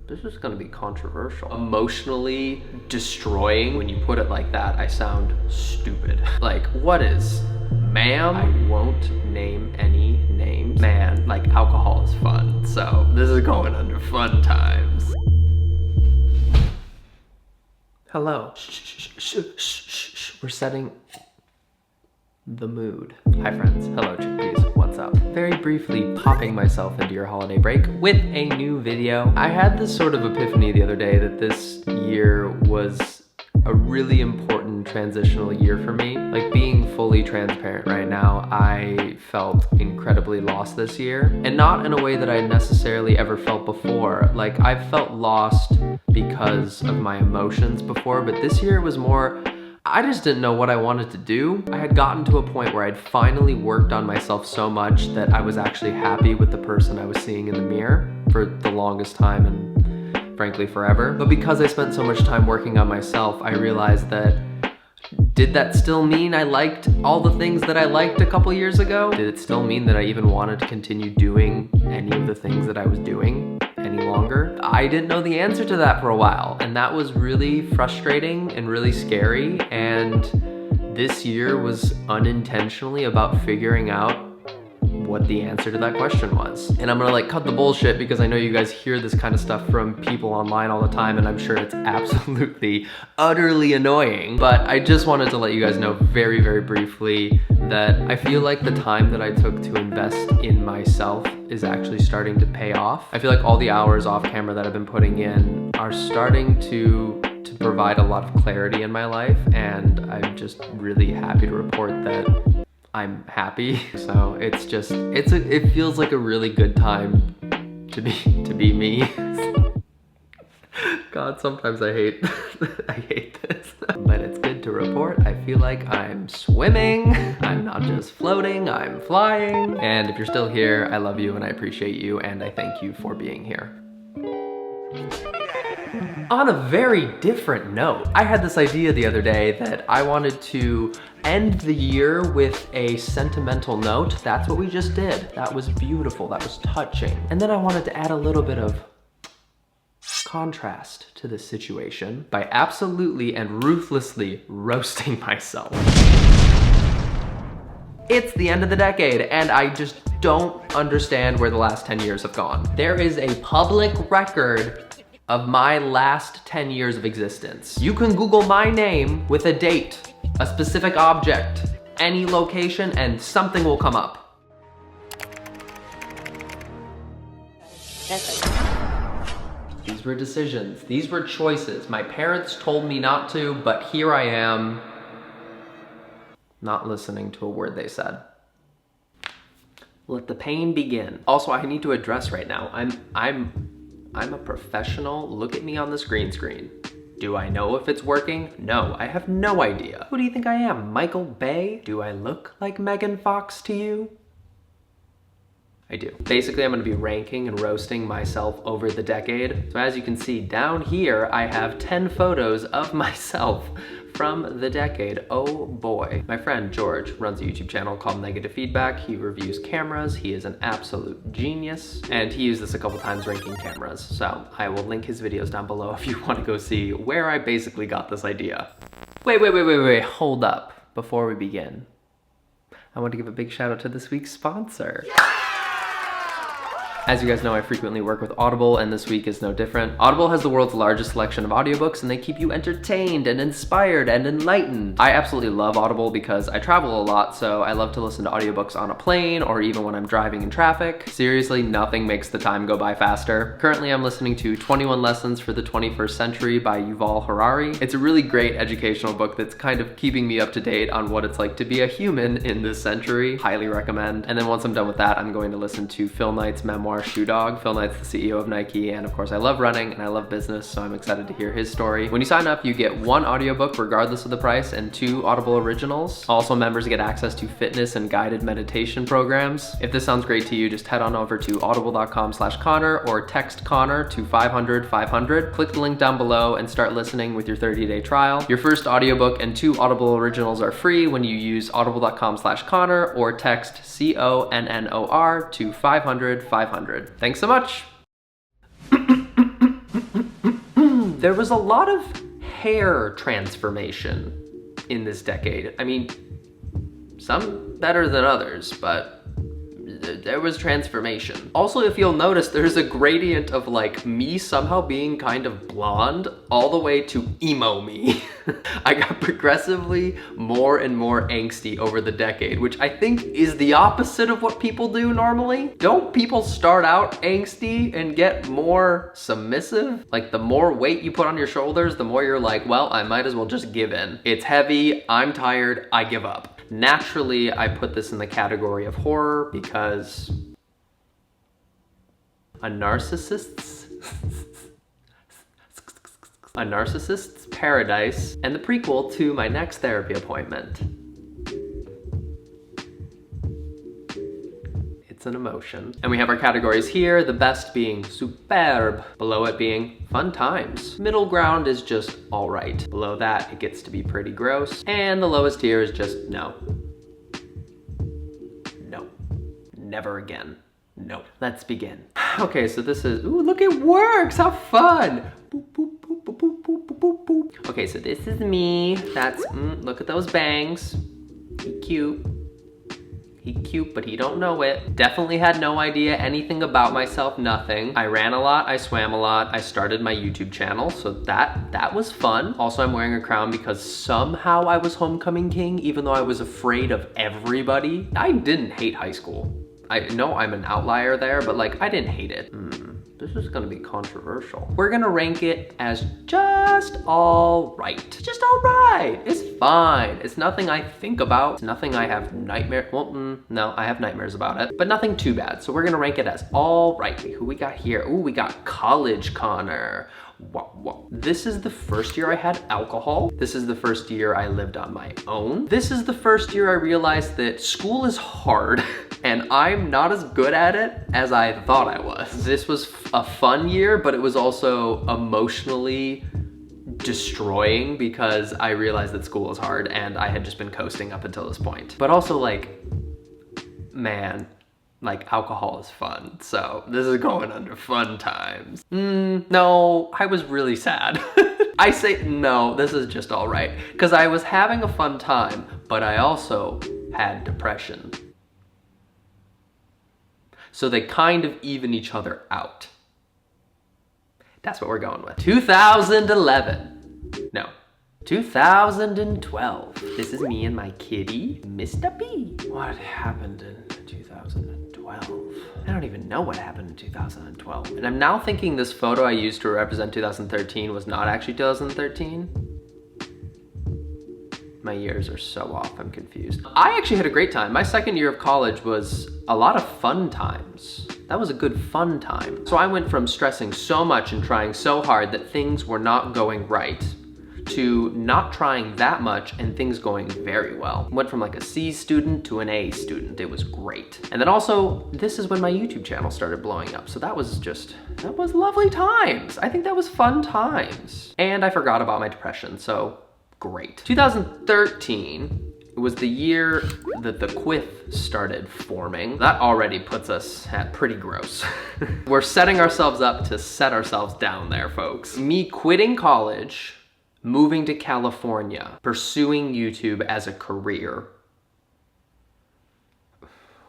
This is gonna be controversial. Emotionally destroying. When you put it like that, I sound stupid. Like, what is, ma'am? I won't name any names. Man, like, alcohol is fun, so this is going under fun times. Hello. Shh. We're setting the mood. Hi friends, hello chickpeas, what's up? Very briefly popping myself into your holiday break with a new video. I had this sort of epiphany the other day that this year was a really important transitional year for me. Like, being fully transparent right now, I felt incredibly lost this year, and not in a way that I necessarily ever felt before. Like, I've felt lost because of my emotions before, but this year was more, I just didn't know what I wanted to do. I had gotten to a point where I'd finally worked on myself so much that I was actually happy with the person I was seeing in the mirror for the longest time and frankly forever. But because I spent so much time working on myself, I realized that, did that still mean I liked all the things that I liked a couple years ago? Did it still mean that I even wanted to continue doing any of the things that I was doing any longer? I didn't know the answer to that for a while, and that was really frustrating and really scary. And this year was unintentionally about figuring out what the answer to that question was. And I'm gonna like cut the bullshit because I know you guys hear this kind of stuff from people online all the time, and I'm sure it's absolutely, utterly annoying. But I just wanted to let you guys know very, very briefly that I feel like the time that I took to invest in myself is actually starting to pay off. I feel like all the hours off camera that I've been putting in are starting to provide a lot of clarity in my life, and I'm just really happy to report that I'm happy. So it's just, it feels like a really good time to be me. God, sometimes I hate this. But it's good to report. I feel like I'm swimming. I'm not just floating, I'm flying. And if you're still here, I love you and I appreciate you, and I thank you for being here. On a very different note, I had this idea the other day that I wanted to end the year with a sentimental note. That's what we just did. That was beautiful, that was touching. And then I wanted to add a little bit of contrast to this situation by absolutely and ruthlessly roasting myself. It's the end of the decade, and I just don't understand where the last 10 years have gone. There is a public record of my last 10 years of existence. You can Google my name with a date, a specific object, any location, and something will come up. These were decisions, these were choices. My parents told me not to, but here I am, not listening to a word they said. Let the pain begin. Also, I need to address right now, I'm a professional. Look at me on the green screen. Do I know if it's working? No, I have no idea. Who do you think I am, Michael Bay? Do I look like Megan Fox to you? I do. Basically, I'm gonna be ranking and roasting myself over the decade. So as you can see down here, I have 10 photos of myself from the decade. Oh boy. My friend George runs a YouTube channel called Negative Feedback. He reviews cameras. He is an absolute genius. And he used this a couple times ranking cameras. So I will link his videos down below if you want to go see where I basically got this idea. Wait, hold up. Before we begin, I want to give a big shout out to this week's sponsor. As you guys know, I frequently work with Audible, and this week is no different. Audible has the world's largest selection of audiobooks, and they keep you entertained and inspired and enlightened. I absolutely love Audible because I travel a lot, so I love to listen to audiobooks on a plane or even when I'm driving in traffic. Seriously, nothing makes the time go by faster. Currently, I'm listening to 21 Lessons for the 21st Century by Yuval Harari. It's a really great educational book that's kind of keeping me up to date on what it's like to be a human in this century. Highly recommend. And then once I'm done with that, I'm going to listen to Phil Knight's memoir, Shoe Dog. Phil Knight's the CEO of Nike, and of course I love running and I love business, so I'm excited to hear his story. When you sign up, you get 1 audiobook regardless of the price and 2 Audible Originals. Also, members get access to fitness and guided meditation programs. If this sounds great to you, just head on over to audible.com/Connor or text Connor to 500-500. Click the link down below and start listening with your 30-day trial. Your first audiobook and 2 Audible Originals are free when you use audible.com/Connor or text CONNOR to 500-500. Thanks so much. There was a lot of hair transformation in this decade. I mean, some better than others, but there was transformation. Also, if you'll notice, there's a gradient of like me somehow being kind of blonde all the way to emo me. I got progressively more and more angsty over the decade, which I think is the opposite of what people do normally. Don't people start out angsty and get more submissive? Like the more weight you put on your shoulders, the more you're like, well, I might as well just give in. It's heavy, I'm tired, I give up. Naturally, I put this in the category of horror because a narcissist's paradise and the prequel to my next therapy appointment. It's an emotion. And we have our categories here, the best being superb, below it being fun times. Middle ground is just all right. Below that, it gets to be pretty gross. And the lowest tier is just no. No. Never again. No. Let's begin. Okay, so this is, ooh, look, it works, how fun. Boop, boop, boop, boop, boop, boop, boop, boop. Okay, so this is me. That's, look at those bangs. He cute. He cute, but he don't know it. Definitely had no idea anything about myself, nothing. I ran a lot, I swam a lot, I started my YouTube channel, so that was fun. Also, I'm wearing a crown because somehow I was homecoming king, even though I was afraid of everybody. I didn't hate high school. I know I'm an outlier there, but like, I didn't hate it. This is gonna be controversial. We're gonna rank it as just all right. Just all right, it's fine. It's nothing I think about. It's nothing I have nightmares, well, no, I have nightmares about it, but nothing too bad. So we're gonna rank it as all right. Who we got here? Ooh, we got College Connor. Wow. This is the first year I had alcohol. This is the first year I lived on my own. This is the first year I realized that school is hard and I'm not as good at it as I thought I was. This was a fun year, but it was also emotionally destroying because I realized that school is hard and I had just been coasting up until this point. But also like, man, like alcohol is fun. So this is going under fun times. No, I was really sad. I say no, this is just all right. Because I was having a fun time, but I also had depression. So they kind of even each other out. That's what we're going with. 2011. No. 2012. This is me and my kitty, Mr. B. What happened in 2012? I don't even know what happened in 2012. And I'm now thinking this photo I used to represent 2013 was not actually 2013. My years are so off, I'm confused. I actually had a great time. My second year of college was a lot of fun times. That was a good fun time. So I went from stressing so much and trying so hard that things were not going right to not trying that much and things going very well. Went from like a C student to an A student. It was great. And then also, this is when my YouTube channel started blowing up. So that was lovely times. I think that was fun times. And I forgot about my depression, so great. 2013 was the year that the quiff started forming. That already puts us at pretty gross. We're setting ourselves up to set ourselves down there, folks. Me quitting college, moving to California, pursuing YouTube as a career.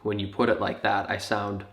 When you put it like that, I sound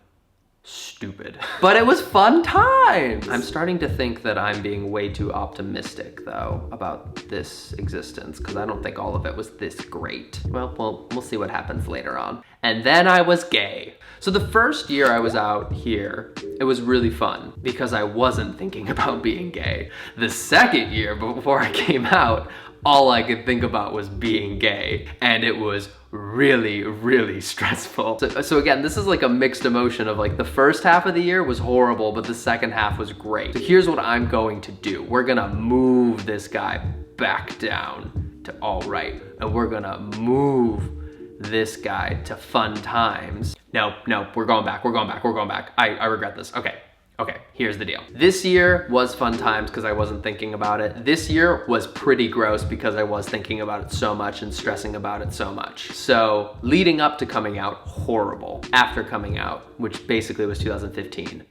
stupid. But it was fun times! I'm starting to think that I'm being way too optimistic, though, about this existence, because I don't think all of it was this great. Well, we'll see what happens later on. And then I was gay. So the first year I was out here, it was really fun, because I wasn't thinking about being gay. The second year, before I came out, all I could think about was being gay, and it was really, really stressful. So again, this is like a mixed emotion of like the first half of the year was horrible, but the second half was great. So here's what I'm going to do. We're gonna move this guy back down to all right, and we're gonna move this guy to fun times. No, we're going back. I regret this. Okay, here's the deal. This year was fun times because I wasn't thinking about it. This year was pretty gross because I was thinking about it so much and stressing about it so much. So leading up to coming out, horrible. After coming out, which basically was 2015,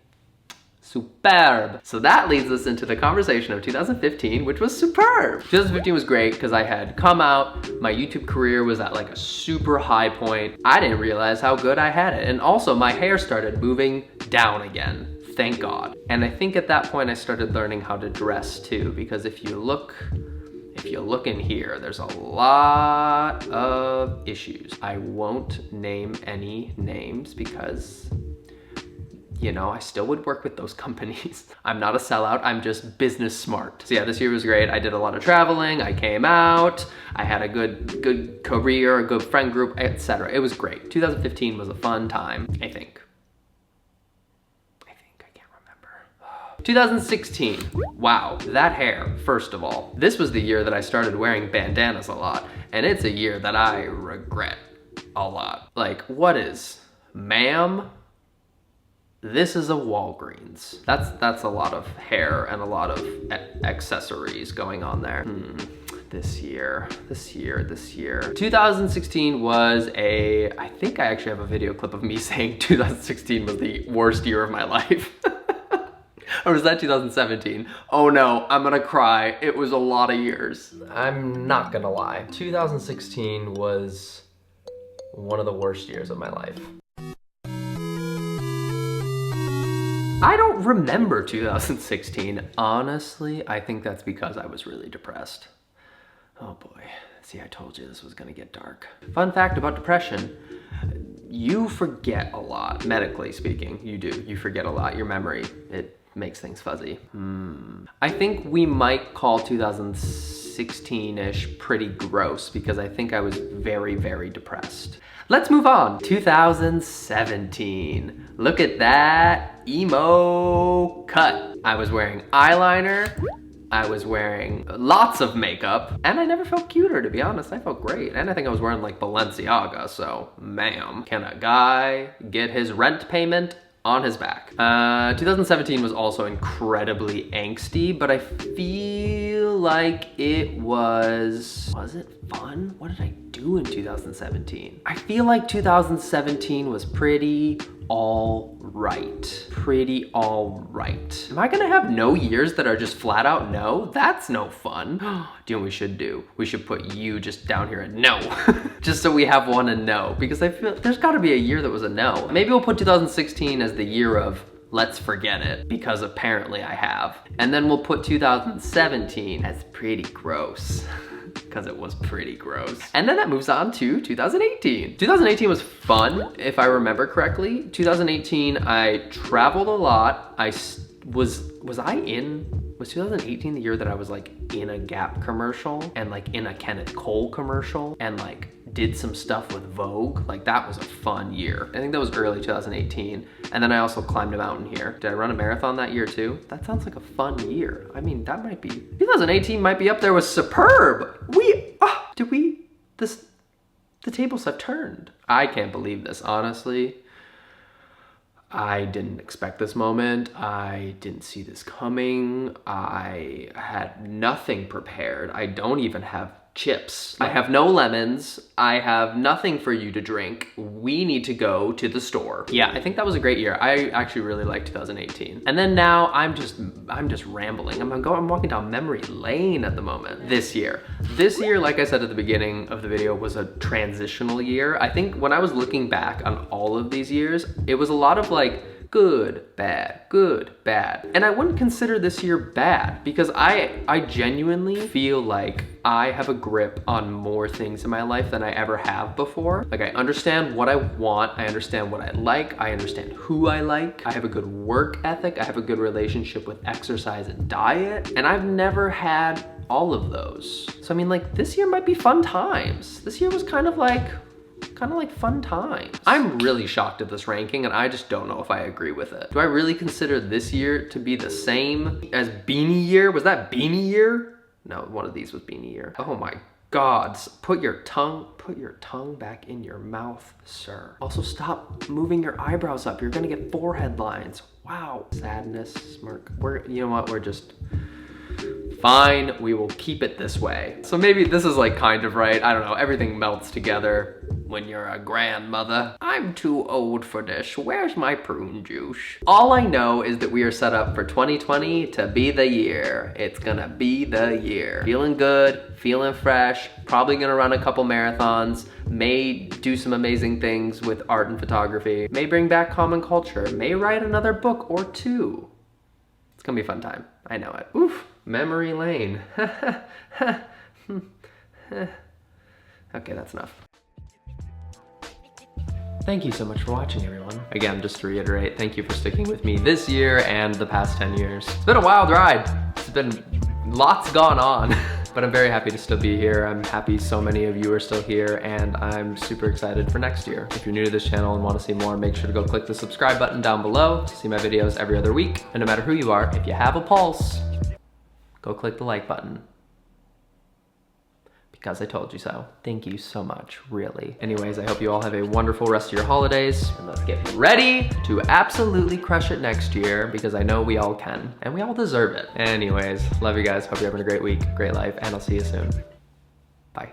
Superb. So that leads us into the conversation of 2015, which was superb. 2015 was great because I had come out, my YouTube career was at like a super high point. I didn't realize how good I had it. And also my hair started moving down again. Thank God. And I think at that point I started learning how to dress too, because if you look in here, there's a lot of issues. I won't name any names because, you know, I still would work with those companies. I'm not a sellout, I'm just business smart. So yeah, this year was great. I did a lot of traveling, I came out, I had a good career, a good friend group, etc. It was great. 2015 was a fun time, I think. 2016, wow, that hair, first of all. This was the year that I started wearing bandanas a lot, and it's a year that I regret a lot. Like, what is, ma'am? This is a Walgreens. That's a lot of hair and a lot of accessories going on there. This year. 2016 was I think I actually have a video clip of me saying 2016 was the worst year of my life. Or was that 2017? Oh no, I'm gonna cry. It was a lot of years. I'm not gonna lie. 2016 was one of the worst years of my life. I don't remember 2016. Honestly, I think that's because I was really depressed. Oh boy. See, I told you this was gonna get dark. Fun fact about depression. You forget a lot, medically speaking. You do. You forget a lot. Your memory, it makes things fuzzy. I think we might call 2016-ish pretty gross because I think I was very, very depressed. Let's move on. 2017. Look at that emo cut. I was wearing eyeliner. I was wearing lots of makeup, and I never felt cuter, to be honest. I felt great, and I think I was wearing like Balenciaga, so ma'am. Can a guy get his rent payment on his back? 2017 was also incredibly angsty, but I feel like it was it fun? What did I do in 2017? I feel like 2017 was pretty all right. Pretty all right. Am I gonna have no years that are just flat out no? That's no fun. Do you know what we should do? We should put you just down here at no. Just so we have one and no, because I feel there's gotta be a year that was a no. Maybe we'll put 2016 as the year of let's forget it, because apparently I have. And then we'll put 2017 as pretty gross. Because it was pretty gross. And then that moves on to 2018. 2018 was fun, if I remember correctly. 2018, I traveled a lot. Was 2018 the year that I was like in a Gap commercial and like in a Kenneth Cole commercial and like did some stuff with Vogue? Like that was a fun year. I think that was early 2018. And then I also climbed a mountain here. Did I run a marathon that year too? That sounds like a fun year. I mean, that might be, 2018 might be up there with superb. The tables have turned. I can't believe this, honestly. I didn't expect this moment. I didn't see this coming. I had nothing prepared. I don't even have chips. I have no lemons. I have nothing for you to drink. We need to go to the store. Yeah, I think that was a great year. I actually really liked 2018. And then now I'm just rambling. I'm walking down memory lane at the moment. This year, like I said at the beginning of the video, was a transitional year. I think when I was looking back on all of these years, it was a lot of like, good, bad, good, bad. And I wouldn't consider this year bad because I genuinely feel like I have a grip on more things in my life than I ever have before. Like I understand what I want, I understand what I like, I understand who I like, I have a good work ethic, I have a good relationship with exercise and diet, and I've never had all of those. So I mean, like, this year might be fun times. This year was kind of like fun times. I'm really shocked at this ranking and I just don't know if I agree with it. Do I really consider this year to be the same as Beanie Year? Was that Beanie Year? No, one of these was Beanie Year. Oh my God, put your tongue back in your mouth, sir. Also stop moving your eyebrows up. You're gonna get forehead lines. Wow. Sadness, smirk. You know what, we're just, fine, we will keep it this way. So maybe this is like kind of right. I don't know, everything melts together. when you're a grandmother. I'm too old for this. Where's my prune juice? All I know is that we are set up for 2020 to be the year. It's gonna be the year. Feeling good, feeling fresh, probably gonna run a couple marathons, may do some amazing things with art and photography, may bring back common culture, may write another book or two. It's gonna be a fun time. I know it. Oof, memory lane. Okay, that's enough. Thank you so much for watching, everyone. Again, just to reiterate, thank you for sticking with me this year and the past 10 years. It's been a wild ride. It's been lots gone on, but I'm very happy to still be here. I'm happy so many of you are still here, and I'm super excited for next year. If you're new to this channel and want to see more, make sure to go click the subscribe button down below to see my videos every other week. And no matter who you are, if you have a pulse, go click the like button. Because I told you so. Thank you so much, really. Anyways, I hope you all have a wonderful rest of your holidays, and let's get ready to absolutely crush it next year, because I know we all can, and we all deserve it. Anyways, love you guys. Hope you're having a great week, great life, and I'll see you soon. Bye.